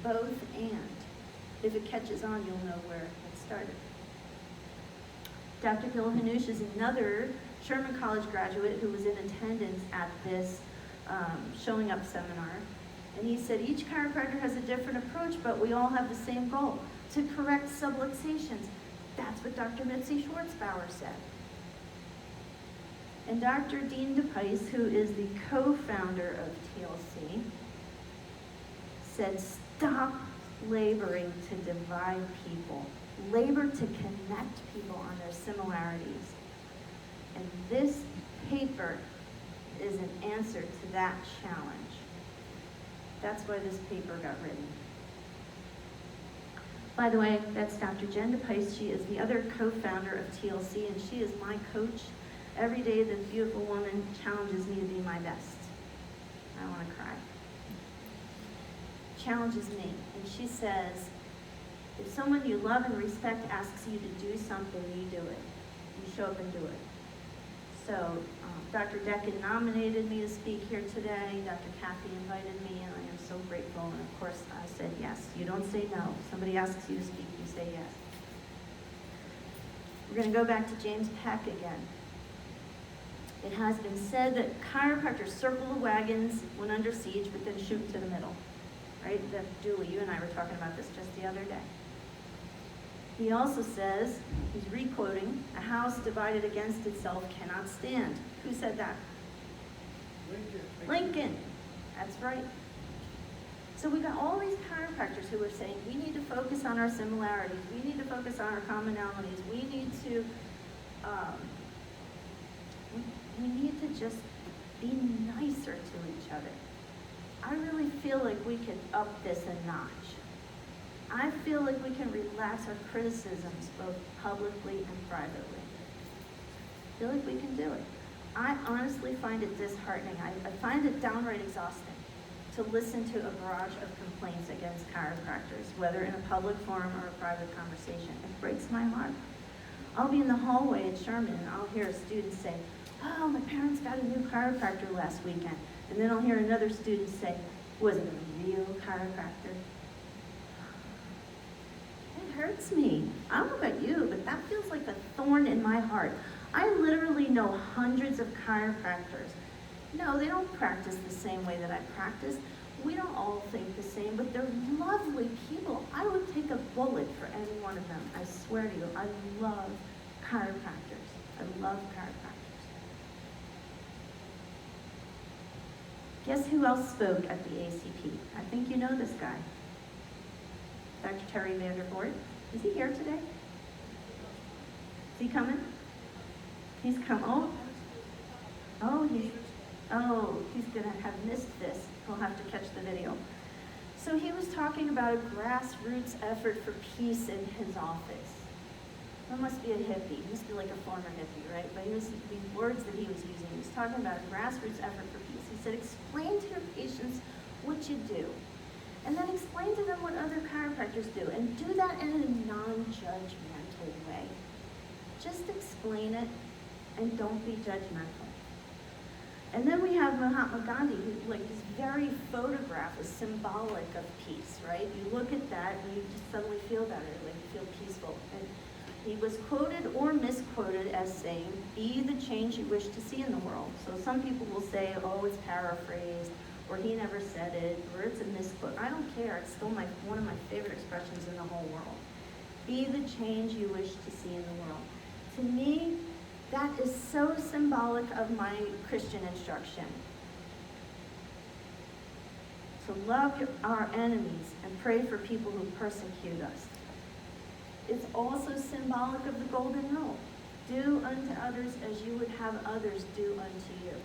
both and. If it catches on, you'll know where it started. Dr. Bill Hanush is another Sherman College graduate who was in attendance at this Showing Up seminar. And he said, each chiropractor has a different approach, but we all have the same goal, to correct subluxations. That's what Dr. Mitzi Schwartzbauer said. And Dr. Dean DePice, who is the co-founder of TLC, said, stop laboring to divide people. Labor to connect people on their similarities. And this paper is an answer to that challenge. That's why this paper got written. By the way, that's Dr. Jen DePice. She is the other co-founder of TLC, and she is my coach. Every day, this beautiful woman challenges me to be my best. I want to cry. Challenges me, and she says, if someone you love and respect asks you to do something, you do it. You show up and do it. So Dr. Decken nominated me to speak here today. Dr. Kathy invited me, and I am so grateful. And of course, I said yes. You don't say no. If somebody asks you to speak, you say yes. We're going to go back to James Peck again. It has been said that chiropractors circle the wagons when under siege, but then shoot to the middle. Right? Julie, you and I were talking about this just the other day. He also says, he's re-quoting, a house divided against itself cannot stand. Who said that? Lincoln. That's right. So we got all these chiropractors who are saying, we need to focus on our similarities. We need to focus on our commonalities. We need to We need to just be nicer to each other. I really feel like we could up this a notch. I feel like we can relax our criticisms both publicly and privately. I feel like we can do it. I honestly find it disheartening. I find it downright exhausting to listen to a barrage of complaints against chiropractors, whether in a public forum or a private conversation. It breaks my heart. I'll be in the hallway at Sherman and I'll hear a student say, "Oh, my parents got a new chiropractor last weekend." And then I'll hear another student say, "Was it a real chiropractor?" It hurts me. I don't know about you, but that feels like a thorn in my heart. I literally know hundreds of chiropractors. No, they don't practice the same way that I practice. We don't all think the same, but they're lovely people. I would take a bullet for any one of them. I swear to you, I love chiropractors. I love chiropractors. Guess who else spoke at the ACP? I think you know this guy. Dr. Terry Vandervoort. Is he here today? Is he coming? He's come. He's gonna have missed this. He'll have to catch the video. So he was talking about a grassroots effort for peace in his office. That must be a hippie. He must be like a former hippie, right? But these words that he was using, he was talking about a grassroots effort for peace. He said, explain to your patients what you do. And then explain to them what other chiropractors do. And do that in a non-judgmental way. Just explain it and don't be judgmental. And then we have Mahatma Gandhi, who, like, his very photograph is symbolic of peace, right? You look at that and you just suddenly feel better, like you feel peaceful. And he was quoted or misquoted as saying, "Be the change you wish to see in the world." So some people will say, "Oh, it's paraphrased," or "he never said it," or "it's a misquote." I don't care. It's still one of my favorite expressions in the whole world. Be the change you wish to see in the world. To me, that is so symbolic of my Christian instruction. To love our enemies and pray for people who persecute us. It's also symbolic of the golden rule. Do unto others as you would have others do unto you.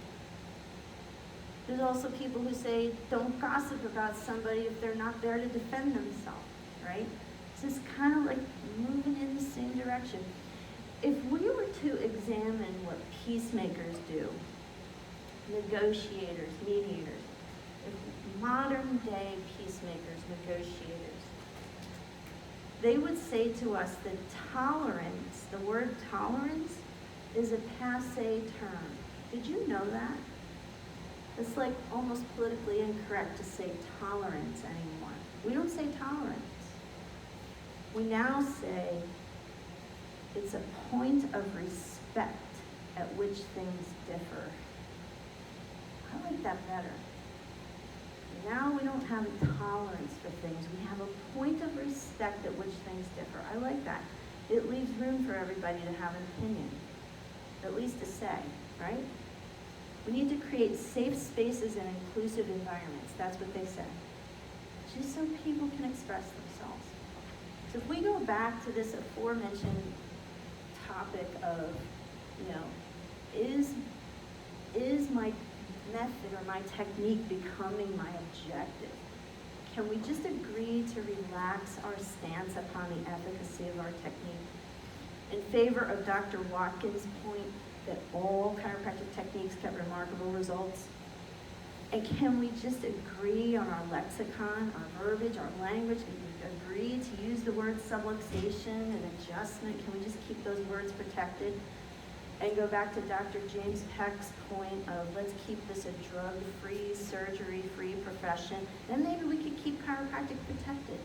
There's also people who say, don't gossip about somebody if they're not there to defend themselves, right? It's just kind of like moving in the same direction. If we were to examine what peacemakers do, negotiators, mediators, if modern day peacemakers, negotiators, they would say to us that tolerance, the word tolerance, is a passé term. Did you know that? It's like almost politically incorrect to say tolerance anymore. We don't say tolerance. We now say it's a point of respect at which things differ. I like that better. Now we don't have a tolerance for things. We have a point of respect at which things differ. I like that. It leaves room for everybody to have an opinion, at least to say, right? We need to create safe spaces and inclusive environments. That's what they say. Just so people can express themselves. So if we go back to this aforementioned topic of, is my method or my technique becoming my objective? Can we just agree to relax our stance upon the efficacy of our technique in favor of Dr. Watkins' point that all chiropractic techniques get remarkable results? And can we just agree on our lexicon, our verbiage, our language, and agree to use the word subluxation and adjustment? Can we just keep those words protected? And go back to Dr. James Peck's point of let's keep this a drug-free, surgery-free profession. Then maybe we could keep chiropractic protected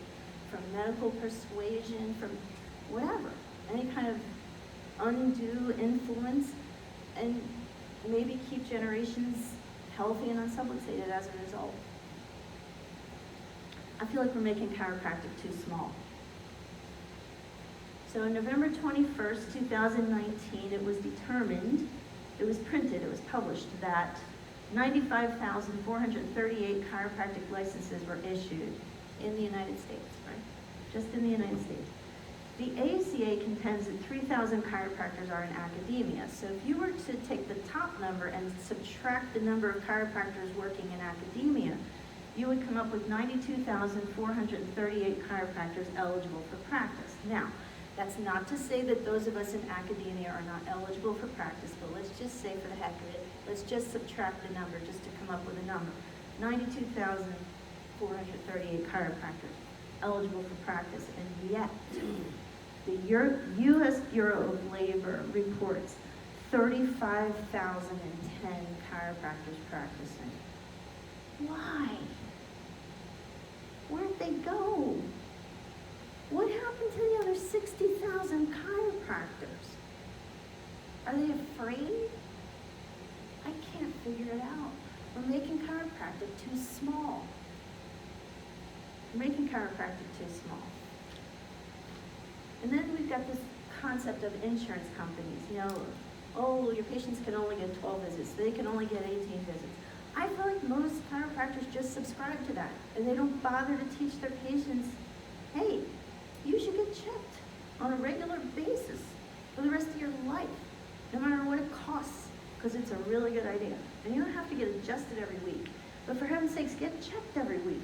from medical persuasion, from whatever, any kind of undue influence, and maybe keep generations healthy and unsubluxated as a result. I feel like we're making chiropractic too small. So on November 21st, 2019, it was determined, it was printed, it was published, that 95,438 chiropractic licenses were issued in the United States, right? Just in the United States. The ACA contends that 3,000 chiropractors are in academia. So if you were to take the top number and subtract the number of chiropractors working in academia, you would come up with 92,438 chiropractors eligible for practice. Now, that's not to say that those of us in academia are not eligible for practice, but let's just say for the heck of it, let's just subtract the number just to come up with a number. 92,438 chiropractors eligible for practice, and yet the U.S. Bureau of Labor reports 35,010 chiropractors practicing. Why? Where'd they go? What happened to the other 60,000 chiropractors? Are they afraid? I can't figure it out. We're making chiropractic too small. We're making chiropractic too small. And then we've got this concept of insurance companies. You know, oh, your patients can only get 12 visits. They can only get 18 visits. I feel like most chiropractors just subscribe to that, and they don't bother to teach their patients, hey, you should get checked on a regular basis for the rest of your life, no matter what it costs, because it's a really good idea. And you don't have to get adjusted every week, but for heaven's sakes, get checked every week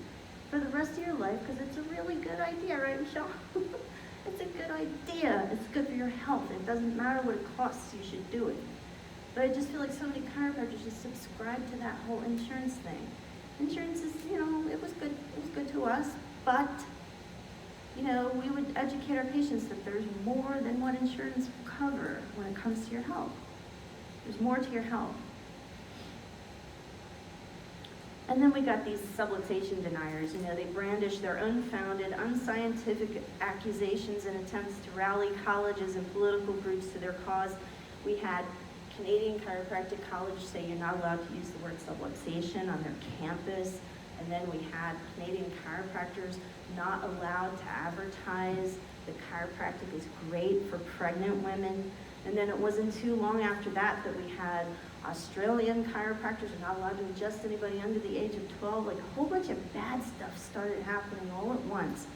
for the rest of your life, because it's a really good idea, right, Michelle? It's a good idea. It's good for your health. It doesn't matter what it costs, you should do it. But I just feel like so many chiropractors just subscribe to that whole insurance thing. Insurance is, you know, it was good to us, but, you know, we would educate our patients that there's more than what insurance will cover when it comes to your health. There's more to your health. And then we got these subluxation deniers. You know, they brandish their unfounded, unscientific accusations and attempts to rally colleges and political groups to their cause. We had Canadian Chiropractic College say you're not allowed to use the word subluxation on their campus. And then we had Canadian chiropractors not allowed to advertise that chiropractic is great for pregnant women. And then it wasn't too long after that that we had Australian chiropractors are not allowed to adjust anybody under the age of 12. Like a whole bunch of bad stuff started happening all at once.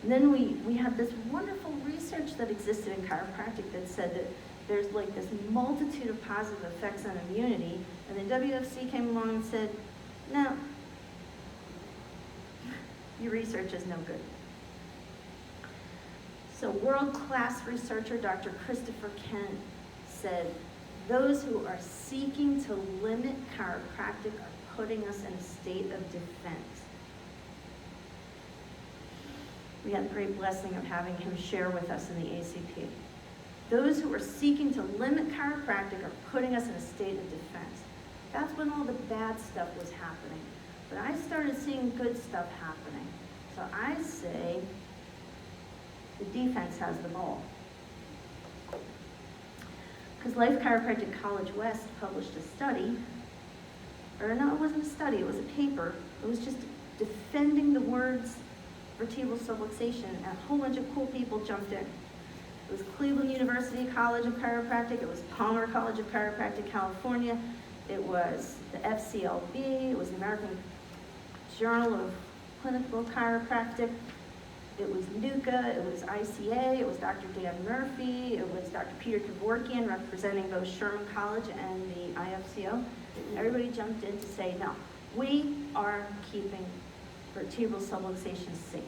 And then we had this wonderful research that existed in chiropractic that said that there's like this multitude of positive effects on immunity. And then WFC came along and said, no, your research is no good. So world-class researcher Dr. Christopher Kent said, those who are seeking to limit chiropractic are putting us in a state of defense. We had the great blessing of having him share with us in the ACP. Those who are seeking to limit chiropractic are putting us in a state of defense. That's when all the bad stuff was happening. But I started seeing good stuff happening. So I say the defense has the ball. Because Life Chiropractic College West published a study, or no, it wasn't a study, it was a paper. It was just defending the words vertebral subluxation, and a whole bunch of cool people jumped in. It was Cleveland University College of Chiropractic, it was Palmer College of Chiropractic, California, it was the FCLB, it was the American Journal of Clinical Chiropractic, it was NUCA, it was ICA, it was Dr. Dan Murphy, it was Dr. Peter Kevorkian representing both Sherman College and the IFCO. Everybody jumped in to say, no, we are keeping vertebral subluxation safe.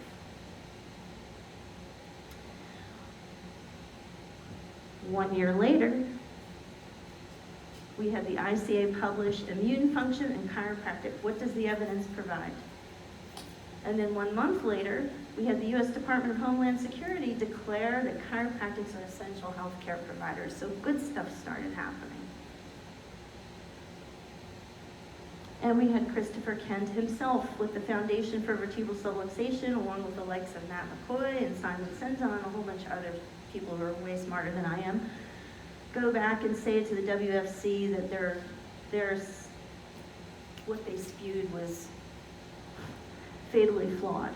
One year later, we had the ICA publish Immune Function in Chiropractic. What does the evidence provide? And then 1 month later, we had the U.S. Department of Homeland Security declare that chiropractics are essential healthcare providers. So good stuff started happening. And we had Christopher Kent himself with the Foundation for Vertebral Subluxation, along with the likes of Matt McCoy and Simon Senza and a whole bunch of other people who are way smarter than I am, go back and say to the WFC that there's what they spewed was fatally flawed.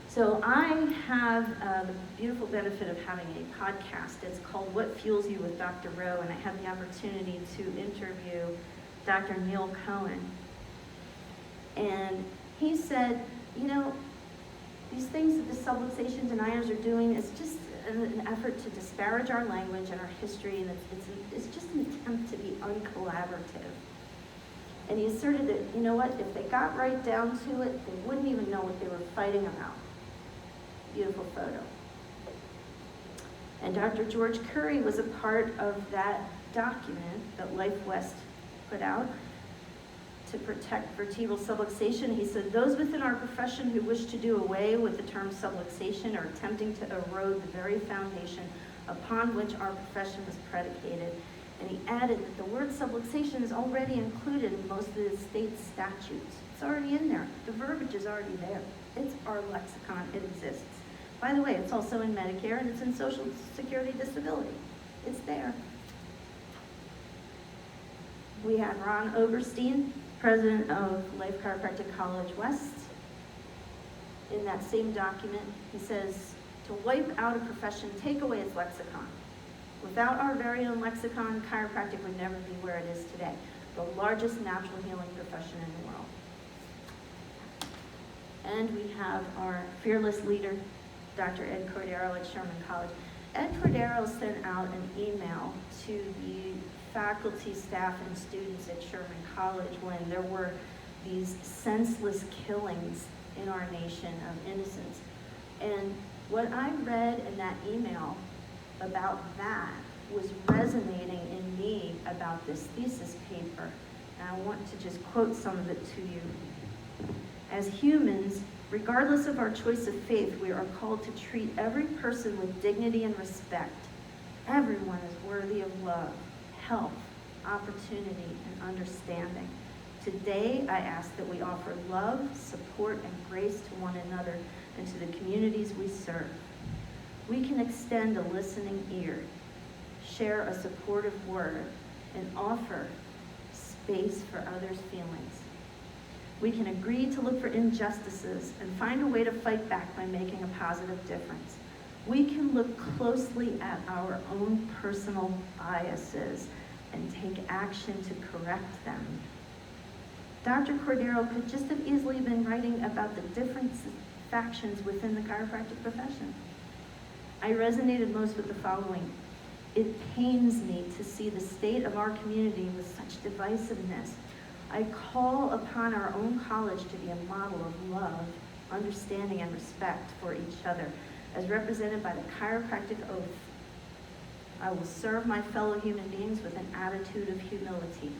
So I have the beautiful benefit of having a podcast. It's called What Fuels You with Dr. Rowe, and I had the opportunity to interview Dr. Neil Cohen. And he said, you know, These things that the subluxation deniers are doing is just an effort to disparage our language and our history, and it's just an attempt to be uncollaborative. And he asserted that, you know what, if they got right down to it, they wouldn't even know what they were fighting about. Beautiful photo. And Dr. George Curry was a part of that document that Life West put out to protect vertebral subluxation. He said, those within our profession who wish to do away with the term subluxation are attempting to erode the very foundation upon which our profession was predicated. And he added that the word subluxation is already included in most of the state statutes. It's already in there. The verbiage is already there. It's our lexicon. It exists. By the way, it's also in Medicare and it's in Social Security Disability. It's there. We had Ron Oberstein, president of Life Chiropractic College West. In that same document, he says, to wipe out a profession, take away its lexicon. Without our very own lexicon, chiropractic would never be where it is today, the largest natural healing profession in the world. And we have our fearless leader, Dr. Ed Cordero at Sherman College. Ed Cordero sent out an email to the faculty, staff, and students at Sherman College when there were these senseless killings in our nation of innocents. And what I read in that email about that was resonating in me about this thesis paper. And I want to just quote some of it to you. As humans, regardless of our choice of faith, we are called to treat every person with dignity and respect. Everyone is worthy of love, health, opportunity, and understanding. Today, I ask that we offer love, support, and grace to one another and to the communities we serve. We can extend a listening ear, share a supportive word, and offer space for others' feelings. We can agree to look for injustices and find a way to fight back by making a positive difference. We can look closely at our own personal biases and take action to correct them. Dr. Cordero could just have easily been writing about the different factions within the chiropractic profession. I resonated most with the following. It pains me to see the state of our community with such divisiveness. I call upon our own college to be a model of love, understanding, and respect for each other, as represented by the chiropractic oath. I will serve my fellow human beings with an attitude of humility.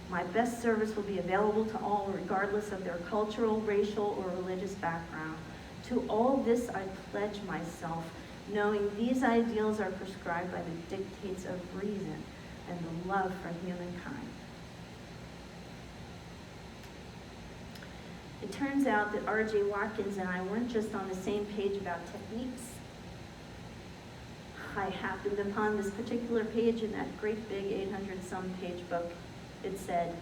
My best service will be available to all, regardless of their cultural, racial, or religious background. To all this I pledge myself, knowing these ideals are prescribed by the dictates of reason and the love for humankind. It turns out that R.J. Watkins and I weren't just on the same page about techniques. I happened upon this particular page in that great big 800-some page book. It said,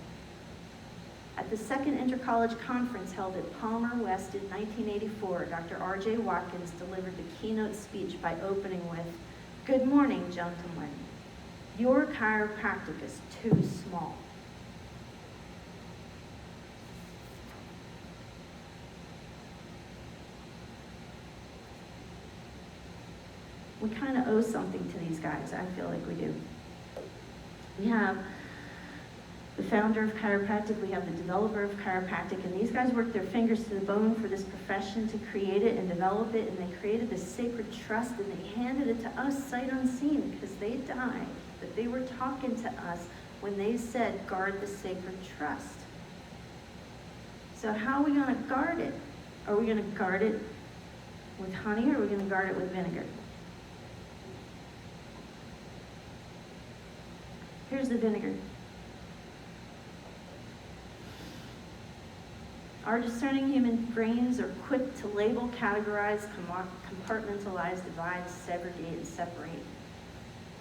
at the second Intercollege Conference held at Palmer West in 1984, Dr. R.J. Watkins delivered the keynote speech by opening with, "Good morning, gentlemen. Your chiropractic is too small." We kind of owe something to these guys. I feel like we do. We have the founder of chiropractic, we have the developer of chiropractic, and these guys worked their fingers to the bone for this profession to create it and develop it, and they created this sacred trust, and they handed it to us sight unseen because they died. But they were talking to us when they said, guard the sacred trust. So how are we going to guard it? Are we going to guard it with honey, or are we going to guard it with vinegar? Here's the vinegar. Our discerning human brains are quick to label, categorize, compartmentalize, divide, segregate, and separate.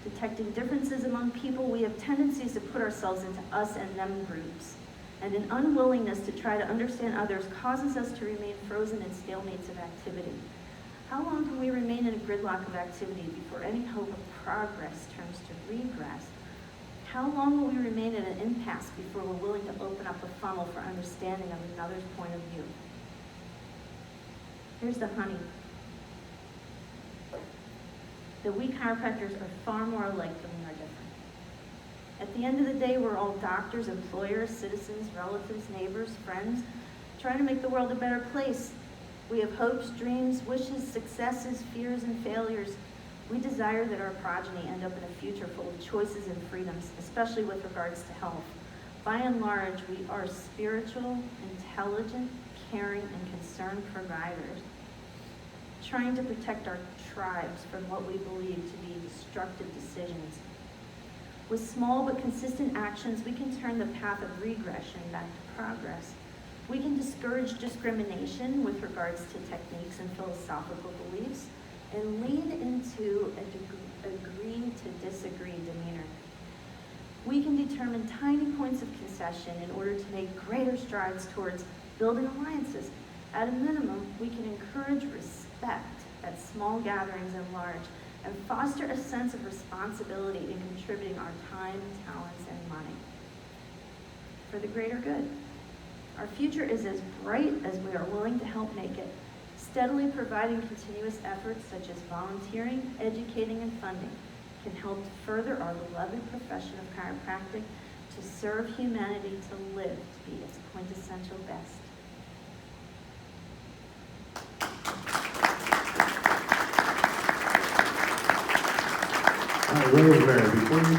Detecting differences among people, we have tendencies to put ourselves into us and them groups. And an unwillingness to try to understand others causes us to remain frozen in stalemates of activity. How long can we remain in a gridlock of activity before any hope of progress turns to regress? How long will we remain at an impasse before we're willing to open up a funnel for understanding of another's point of view? Here's the honey. That we chiropractors are far more alike than we are different. At the end of the day, we're all doctors, employers, citizens, relatives, neighbors, friends, trying to make the world a better place. We have hopes, dreams, wishes, successes, fears, and failures. We desire that our progeny end up in a future full of choices and freedoms, especially with regards to health. By and large, we are spiritual, intelligent, caring, and concerned providers, trying to protect our tribes from what we believe to be destructive decisions. With small but consistent actions, we can turn the path of regression back to progress. We can discourage discrimination with regards to techniques and philosophical beliefs, and lean into a agree to disagree demeanor. We can determine tiny points of concession in order to make greater strides towards building alliances. At a minimum, we can encourage respect at small gatherings and large, and foster a sense of responsibility in contributing our time, talents, and money for the greater good. Our future is as bright as we are willing to help make it, steadily providing continuous efforts such as volunteering, educating, and funding can help further our beloved profession of chiropractic to serve humanity to live to be its quintessential best. Rosemary, before you